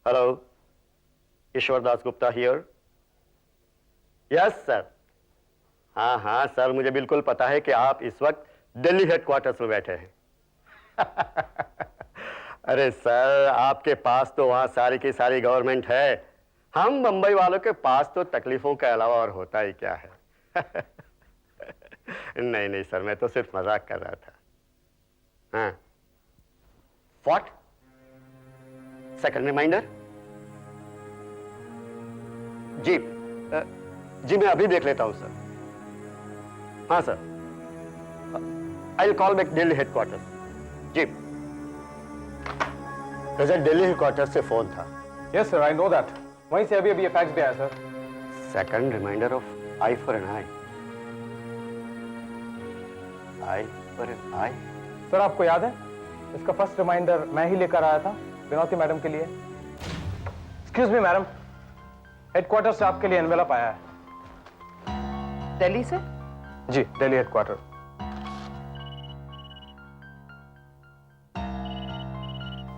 Hello, Ishwar Das Gupta here. Yes sir. हाँ हाँ sir, मुझे बिल्कुल पता है कि आप इस वक्त दिल्ली हेडक्वार्टर्स में बैठे हैं। अरे सर, आपके पास तो वहां सारी की सारी गवर्नमेंट है। हम बंबई वालों के पास तो तकलीफों के अलावा और होता ही क्या है। नहीं नहीं सर, मैं तो सिर्फ मजाक कर रहा था। हाँ, व्हाट? Second reminder? जी जी, मैं अभी देख लेता हूं सर। हाँ sir, I will call back Delhi headquarter. जी, रिजल्ट दिल्ली हेडक्वार्टर से फोन था। Yes sir, I know that. वहीं से अभी अभी ये फैक्स भी आया sir. Second reminder of I for N I. I for N I? Sir आपको याद है, इसका फर्स्ट रिमाइंडर मैं ही लेकर आया था विनोती मैडम के लिए। एक्सक्यूज मी मैडम, हेडक्वार्टर से आपके लिए एनवेलप आया है। दिल्ली से? जी, Delhi headquarter.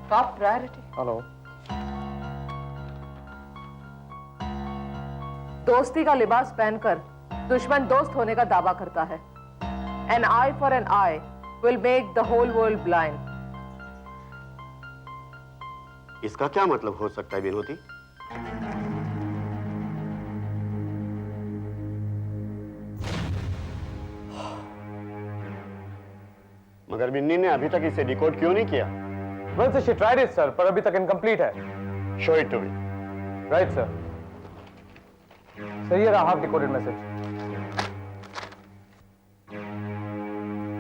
Top priority. Hello. दोस्ती का लिबास पहनकर दुश्मन दोस्त होने का दावा करता है। An eye for an eye will make the whole world blind. इसका क्या मतलब हो सकता है विनोदी? मगर बिन्नी ने अभी तक इसे डिकोड क्यों नहीं किया? Well sir, she tried it sir, पर अभी तक इनकम्प्लीट है। Show it to me. Right sir. Sir, ये रहा half decoded message.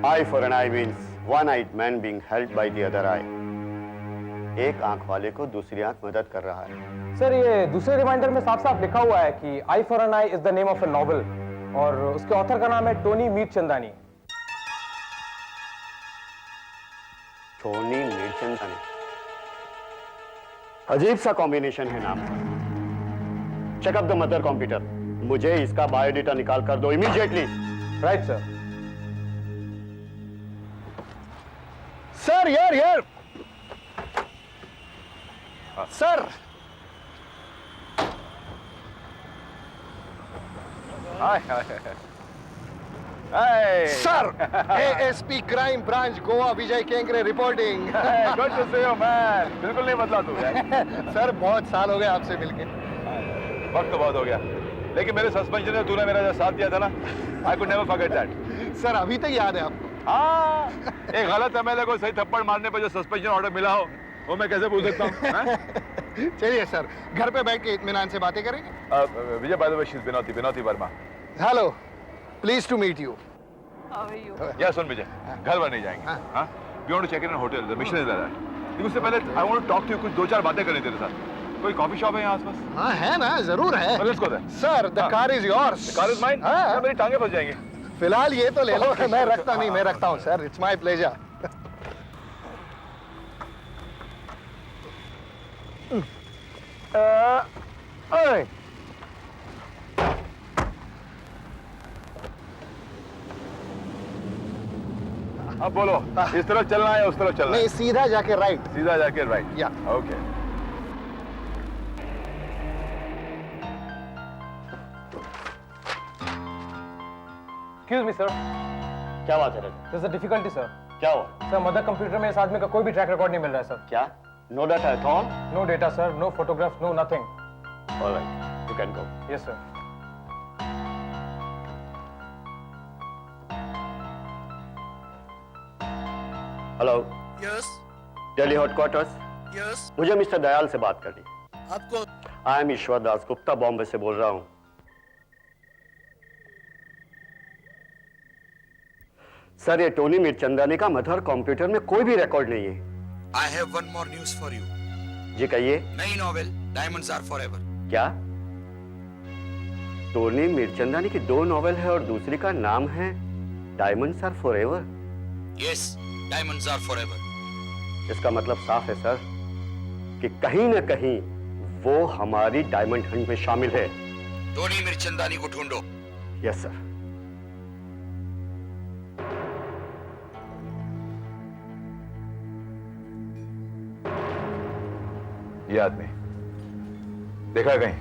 Eye for an eye means one-eyed man being held by the other eye. एक आंख वाले को दूसरी आंख मदद कर रहा है। सर, ये दूसरे रिमाइंडर में साफ साफ लिखा हुआ है कि I for N I is the name of a novel, और उसके ऑथर का नाम है टोनी मीरचंदानी। टोनी मीरचंदानी, अजीब सा कॉम्बिनेशन है नाम का। Check up the mother computer. मुझे इसका बायोडेटा निकाल कर दो इमीडिएटली। Right sir. सर, यार sir, sir, ASP crime branch Goa Vijay Kenkre reporting. Good to see you man. बिल्कुल नहीं बदला तू यार। सर, बहुत साल हो गए आपसे मिलके। वक्त तो बहुत हो गया, लेकिन मेरे सस्पेंशन में तूने मेरा जो साथ दिया था ना, I could never forget that. Sir, अभी तक याद है आपको? हाँ, एक गलत एमएलए को सही थप्पड़ मारने पर जो सस्पेंशन ऑर्डर मिला हो, वो मैं कैसे भूल सकता हूँ? चलिए सर, घर पे बैठ के इत्मीनान से बातें करेंगे। Vijay, by the way, she is Vinoti Verma. Hello, please to meet you. या सुन विजय, घर पर नहीं जाएंगे। हाँ, we want to check in hotel, the mission is that. लेकिन उससे पहले I want to talk to you, कुछ दो चार बातें करनी तेरे साथ। कोई कॉफी शॉप है यहाँ आसपास? हाँ है ना, जरूर है। Let's go there. Sir, the car is yours. The car is mine? हाँ। मेरी टांगे फंस जाएंगी। फिलहाल ये तो ले लो। मैं रखता नहीं, मैं रखता हूँ सर, इट्स माय प्लेजर। अब बोलो, इस तरफ चलना है या उस तरफ चलना है? नहीं, सीधा जाके राइट। सीधा जाके राइट। या ओके। Excuse me sir. क्या बात है? This is a difficulty sir. क्या हुआ? सर, मदर कंप्यूटर में इस आदमी का कोई भी ट्रैक रिकॉर्ड नहीं मिल रहा है सर। क्या? No data at all? No data sir, no photographs, no nothing. Alright, you can go. Yes sir. Hello. Yes Delhi headquarters. Yes, मुझे मिस्टर दयाल से बात करनी है। आपको आई एम ईश्वर दास गुप्ता, बॉम्बे से बोल रहा हूं। सर, ये टोनी मीरचंदानी का मदर कंप्यूटर में कोई भी रिकॉर्ड नहीं है। I have one more news for you. जी कहिए। नई नॉवेल डायमंड्स आर फॉरएवर। क्या? टोनी मीरचंदानी की दो नॉवेल है और दूसरी का नाम है diamonds are forever. Yes, diamonds are forever. इसका मतलब साफ है सर कि कहीं ना कहीं वो हमारी डायमंड हंट में शामिल है। टोनी मीरचंदानी को ढूंढो। Yes sir. ये आदमी देखा है कहीं?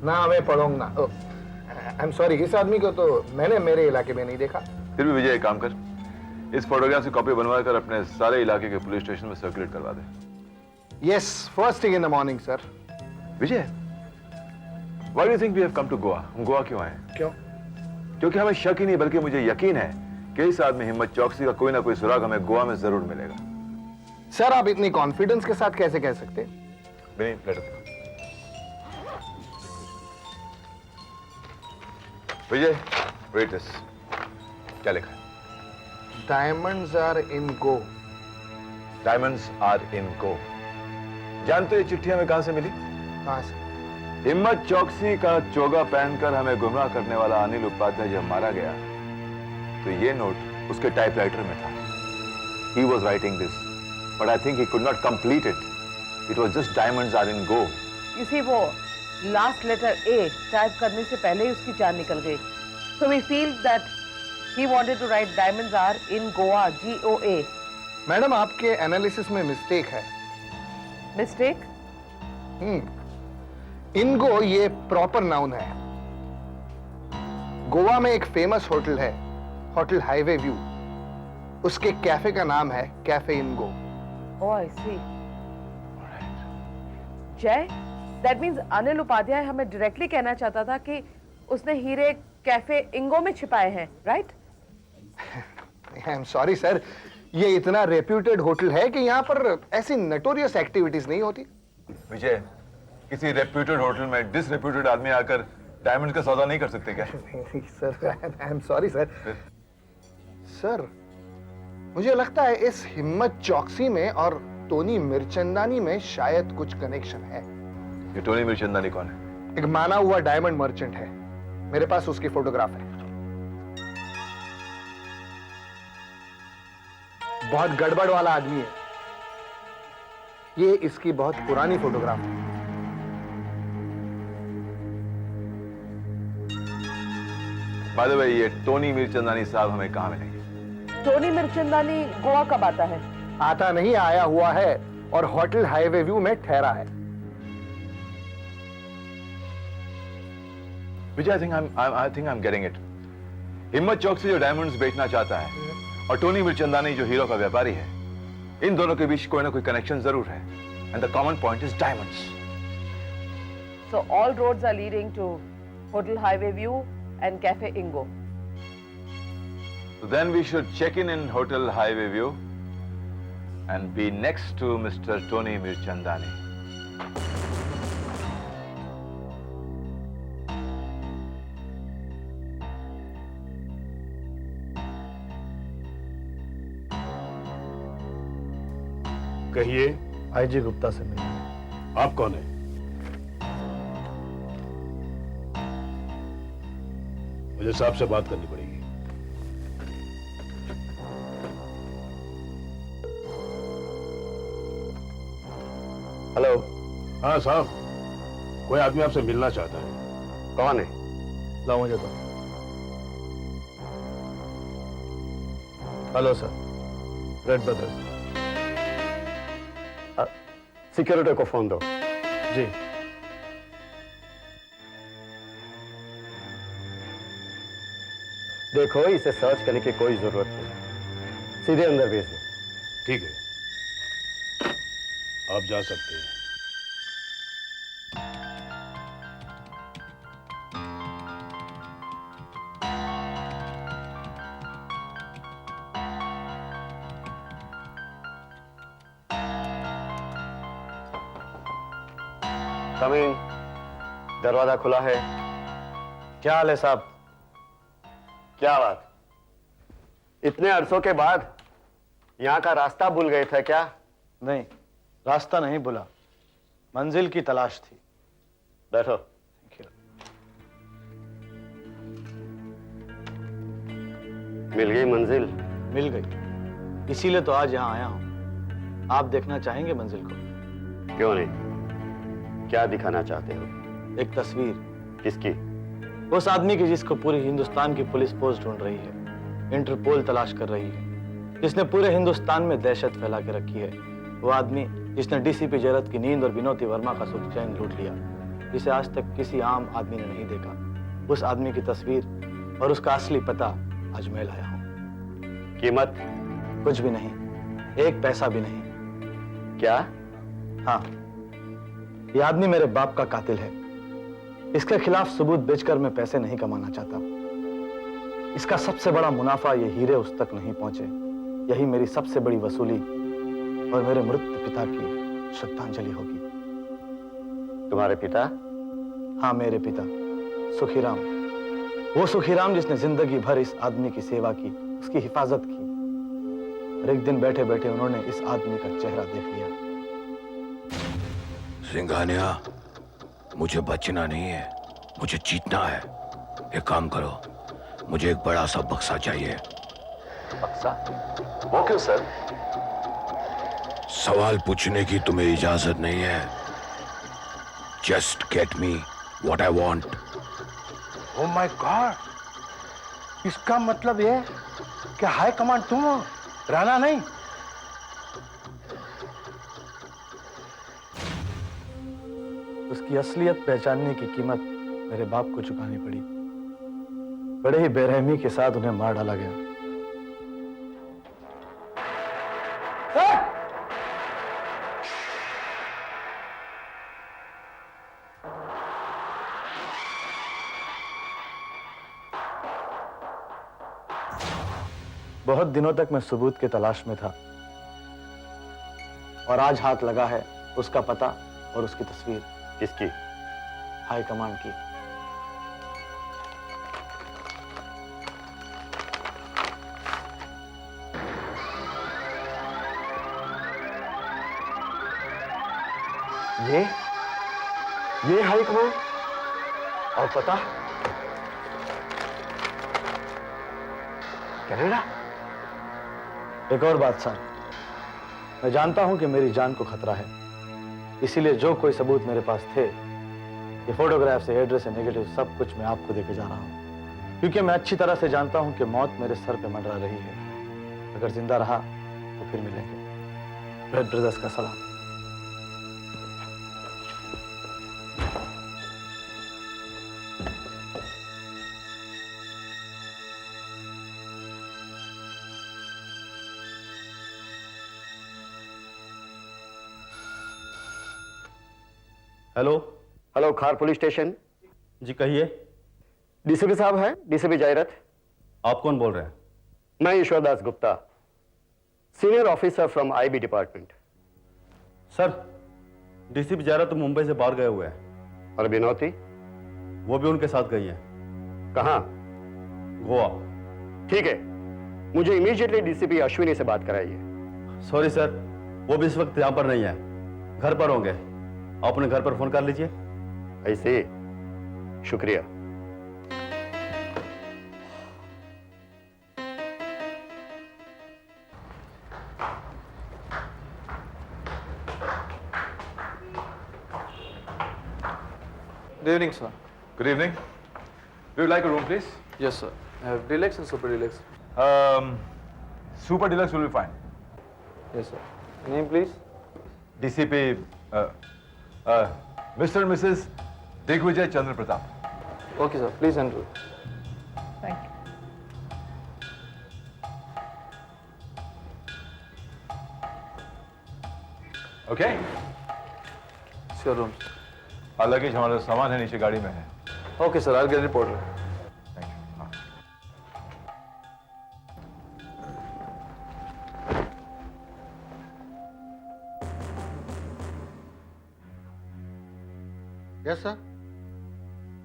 ना मैं पढ़ूंगा। आई एम सॉरी, इस आदमी को तो मैंने मेरे इलाके में नहीं देखा। फिर भी विजय एक काम कर, इस फोटोग्राफ की कॉपी बनवा कर अपने सारे इलाके के पुलिस स्टेशन में सर्कुलेट करवा दे। Yes, first thing in the morning sir. Vijay, why do you think we have come to Goa? हम गोवा क्यों आए? क्यों? क्योंकि हमें शक ही नहीं बल्कि मुझे यकीन है कि इस आदमी हिम्मत चौकसी का कोई ना कोई सुराग हमें गोवा में जरूर मिलेगा। सर आप इतनी कॉन्फिडेंस के साथ कैसे कह सकते? Vinay, letter. Vijay, read this. क्या लिखा है? Diamonds are in Goa. Diamonds are in Goa. जानते हो ये चिट्ठी हमें कहां से मिली? कहां से? हिम्मत चौकसी का चोगा पहनकर हमें गुमराह करने वाला अनिल उपाध्याय जब मारा गया तो ये नोट उसके टाइपराइटर में था। He was writing this, but I think he could not complete it. It was just diamonds are in go. You see, वो लास्ट लेटर A टाइप करने से पहले ही उसकी जान निकल गई। So we feel that he wanted to write diamonds are in Goa, G-O-A. Madam आपके analysis में मिस्टेक है। Mistake? इनगो ये प्रॉपर नाउन है। गोवा में एक फेमस होटल है, होटल हाईवे व्यू। उसके कैफे का नाम है cafe Enugu. Oh, I see. जय, that means अनिल उपाध्याय हमें डायरेक्टली कहना चाहता था कि उसने हीरे कैफे इंगो में छिपाए हैं, right? I am sorry sir, ये इतना रेप्यूटेड होटल है कि यहाँ पर ऐसी नटोरियस एक्टिविटीज नहीं होती। विजय, किसी रेप्यूटेड होटल में डिसरेप्यूटेड आदमी आकर डायमंड का सौदा नहीं कर सकते क्या? Sir I am sorry sir. Sir मुझे लगता है इस हिम्मत चौकसी में और टोनी मिर्चंदानी में शायद कुछ कनेक्शन है। ये टोनी मिर्चंदानी कौन है? एक माना हुआ डायमंड मर्चेंट है, मेरे पास उसकी फोटोग्राफ है। बहुत गड़बड़ वाला आदमी है। ये इसकी बहुत पुरानी फोटोग्राफ है। बाय द वे, ये टोनी मिर्चंदानी साहब हमें कहां मिलेंगे? टोनी मिर्चंदानी गोवा कब आता है? आता नहीं, आया हुआ है और होटल हाईवे व्यू में ठहरा है। विजय, I think I'm getting it. हिम्मत चौकसी जो डायमंड्स बेचना चाहता है और टोनी मिर्चंदानी जो हीरो का व्यापारी है, इन दोनों के बीच कोई ना कोई कनेक्शन जरूर है। And the common point is diamonds. So all roads are leading to Hotel Highway View and Cafe Ingo. So then we should check in Hotel Highway View and be next to Mr. Tony Mirchandani. कहिए। IG Gupta से मिलना। आप कौन है? मुझे साहब से बात करनी पड़ेगी। हेलो। हाँ साहब, कोई आदमी आपसे मिलना चाहता है। कौन है? लाओ मुझे तो। Hello sir, red brothers. Security को फोन दो। जी। देखो, इसे सर्च करने की कोई जरूरत नहीं, सीधे अंदर भेज दो। ठीक है, आप जा सकते हैं। कम इन। दरवाजा खुला है। क्या हाल है साहब? क्या बात, इतने अरसों के बाद यहाँ का रास्ता भूल गए थे क्या? नहीं, रास्ता नहीं भूला, मंजिल की तलाश थी। बैठो। मिल गई मंजिल? मिल गई, इसीलिए तो आज यहाँ आया हूं। आप देखना चाहेंगे मंजिल को? क्यों नहीं, क्या दिखाना चाहते हो? एक तस्वीर। किसकी? उस आदमी की जिसको पूरी हिंदुस्तान की पुलिस फोर्स ढूंढ रही है, इंटरपोल तलाश कर रही है, जिसने पूरे हिंदुस्तान में दहशत फैला के रखी है। वो आदमी जिसने डीसीपी जयरथ की नींद और विनोदी वर्मा का सुख चैन लूट लिया। जिसे आज तक किसी आम आदमी ने नहीं देखा। उस आदमी की तस्वीर और उसका असली पता आज मैं लाया हूं। कीमत? कुछ भी नहीं, एक पैसा भी नहीं। क्या? हाँ, ये आदमी मेरे बाप का कातिल है। इसके खिलाफ सबूत बेचकर मैं पैसे नहीं कमाना चाहता। इसका सबसे बड़ा मुनाफा ये हीरे उस तक नहीं पहुंचे। यही मेरी सबसे बड़ी वसूली और मेरे मृत पिता की श्रद्धांजलि होगी। तुम्हारे पिता? हाँ, मेरे पिता सुखीराम। वो सुखीराम जिसने जिंदगी भर इस आदमी की सेवा की, उसकी हिफाजत की। और एक दिन बैठे बैठे उन्होंने इस आदमी का चेहरा देख लिया। सिंघानिया, मुझे बचना नहीं है, मुझे जीतना है। एक काम करो, मुझे एक बड़ा सा बक्सा चाहिए। बक्सा? वो क्यों सर? सवाल पूछने की तुम्हें इजाजत नहीं है। Just get me what I want. Oh my God, इसका मतलब ये कि हाई कमांड तुम हो, राणा नहीं। उसकी असलियत पहचानने की कीमत मेरे बाप को चुकानी पड़ी। बड़े ही बेरहमी के साथ उन्हें मार डाला गया। बहुत दिनों तक मैं सबूत की तलाश में था और आज हाथ लगा है उसका पता और उसकी तस्वीर। किसकी? हाई कमांड की। ये हाई कमांड और पता कनाडा। एक और बात सर, मैं जानता हूं कि मेरी जान को खतरा है, इसीलिए जो कोई सबूत मेरे पास थे, ये फोटोग्राफ से एड्रेस से नेगेटिव सब कुछ मैं आपको देके जा रहा हूं, क्योंकि मैं अच्छी तरह से जानता हूं कि मौत मेरे सर पे मंडरा रही है। अगर जिंदा रहा तो फिर मिलेंगे। रेड ब्रदर्स का सलाम। हेलो। हेलो, खार पुलिस स्टेशन। जी कहिए। डीसीपी साहब हैं? डीसीपी जयरथ। आप कौन बोल रहे हैं? मैं Ishwardas Gupta, senior officer from IB department. Sir, DCP Jayrath तो मुंबई से बाहर गए हुए हैं। और बिनौती? वो भी उनके साथ गई हैं। कहाँ? गोवा। ठीक है, मुझे इमीडिएटली डीसीपी अश्विनी से बात कराइए। सॉरी सर, वो भी इस वक्त यहां पर नहीं है, घर पर होंगे। आप अपने घर पर फोन कर लीजिए। ऐसे, शुक्रिया। Good evening, sir. Good evening. Do you like a room, please? Yes, sir. I have deluxe and super deluxe. Super deluxe will be fine. Yes, sir. Name, please. DCP, Mr. and Mrs. Digvijay Chandra Pratap. Okay, sir. Please enter. Thank you. Okay? It's your room. Luggage हमारा सामान है नीचे गाड़ी में है। Okay, sir. I'll get a reporter. Thank you. हाँ। Yes sir.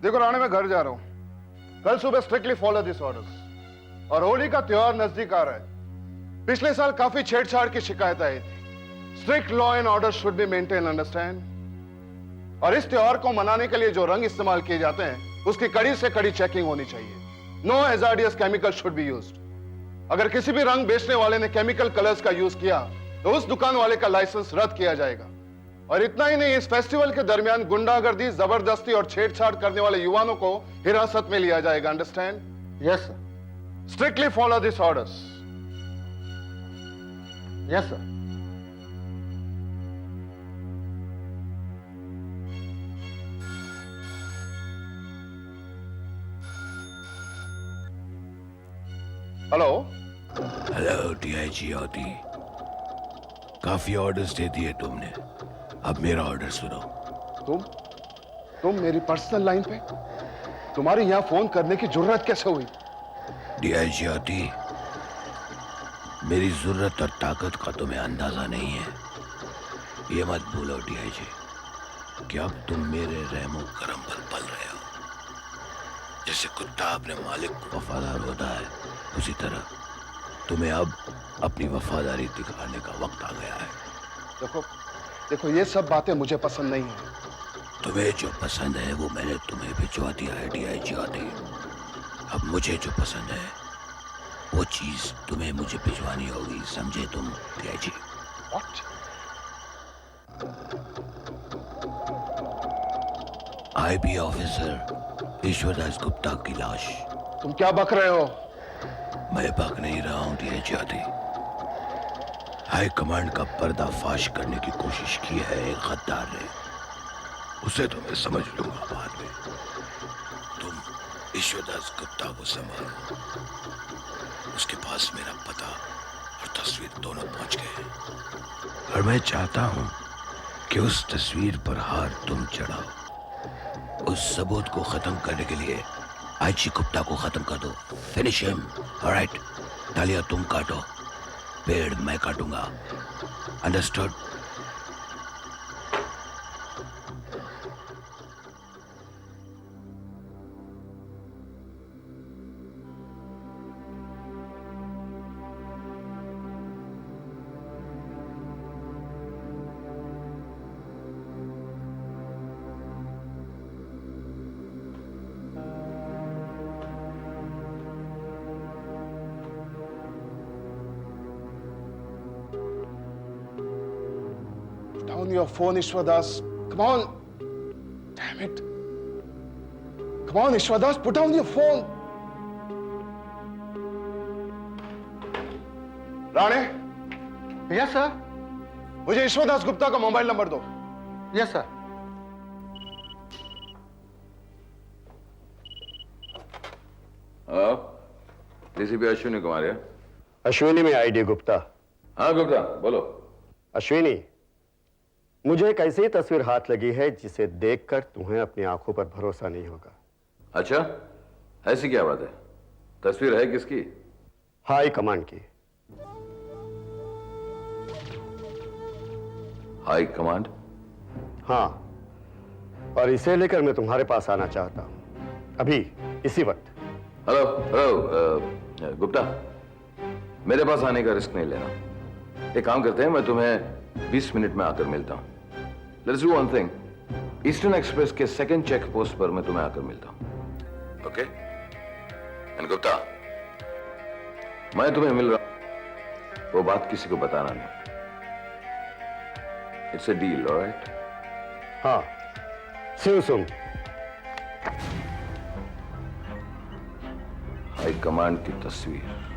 देखो राणे, मैं घर जा रहा हूं। कल सुबह स्ट्रिक्टली फॉलो दिस ऑर्डर्स। और होली का त्योहार नजदीक आ रहा है। पिछले साल काफी छेड़छाड़ की शिकायत आई थी। Strict law and order should be maintain, understand? और इस त्योहार को मनाने के लिए जो रंग इस्तेमाल किए जाते हैं उसकी कड़ी से कड़ी चेकिंग होनी चाहिए। No hazardous chemical should be used. अगर किसी भी रंग बेचने वाले ने केमिकल कलर्स का यूज किया तो उस दुकान वाले का लाइसेंस रद्द किया जाएगा। और इतना ही नहीं, इस फेस्टिवल के दरमियान गुंडागर्दी, जबरदस्ती और छेड़छाड़ करने वाले युवाओं को हिरासत में लिया जाएगा, understand? Yes sir. Strictly follow this orders. Yes sir. Hello. Hello DIG ऑटी, काफी ऑर्डर्स दे दिए तुमने, अब मेरा ऑर्डर सुनो। तुम मेरी पर्सनल लाइन पे, तुम्हारी यहां फोन करने की जरूरत कैसे हुई? डीआईजी ऑटी, मेरी जरूरत और ताकत का तुम्हें अंदाजा नहीं है। ये मत भूलो डीआईजी कि अब तुम मेरे रहमो करम पर पल रहे हो। जैसे कुत्ता अपने मालिक को वफादार होता है, उसी तरह तुम्हें अब अपनी वफादारी दिखाने का वक्त आ गया है। देखो ये सब बातें मुझे पसंद नहीं है। तुम्हें जो पसंद है वो मैंने तुम्हें भिजवा दिया है डीआईजी ऑटी। अब मुझे जो पसंद है वो चीज तुम्हें मुझे भिजवानी होगी, समझे तुम DIG? What? IB officer Ishwardas Gupta की लाश। तुम क्या बक रहे हो? मैं बक नहीं रहा हूं डीआईजी ऑटी। हाई कमांड का पर्दाफाश करने की कोशिश की है एक गद्दार ने, उसे तो मैं समझ लूंगा बाद में। तुम ईश्वरदास गुप्ता को संभालो, उसके पास मेरा पता और तस्वीर दोनों पहुंच गए और मैं चाहता हूं कि उस तस्वीर पर हार तुम चढ़ाओ। उस सबूत को खत्म करने के लिए आईजी गुप्ता को खत्म कर दो। Finish him. ऑलराइट, तालियां तुम काटो, पेड़ मैं काटूंगा। Understood? Down your phone, Ishwardas. Come on. Damn it. Come on, Ishwardas, put down your phone. Rane. Yes sir. मुझे ईश्वरदास गुप्ता का मोबाइल नंबर दो। Yes sir. DCP Ashwini Kumar है। अश्विनी में आईडी गुप्ता। हाँ गुप्ता बोलो। अश्विनी, मुझे एक ऐसी तस्वीर हाथ लगी है जिसे देखकर तुम्हें अपनी आंखों पर भरोसा नहीं होगा। अच्छा, ऐसी क्या बात है? तस्वीर है किसकी? हाई कमांड की। High command? हाँ, और इसे लेकर मैं तुम्हारे पास आना चाहता हूं, अभी इसी वक्त। हेलो हेलो गुप्ता, मेरे पास आने का रिस्क नहीं लेना। एक काम करते हैं, मैं तुम्हें 20 मिनट में आकर मिलता हूं। Let's do one thing, eastern express के सेकंड चेक पोस्ट पर मैं तुम्हें आकर मिलता हूं। ओके? एंड गुप्ता, मैं तुम्हें मिल रहा हूं, वो बात किसी को बताना नहीं। It's a deal, alright? हाँ, सुन। हाई कमांड की तस्वीर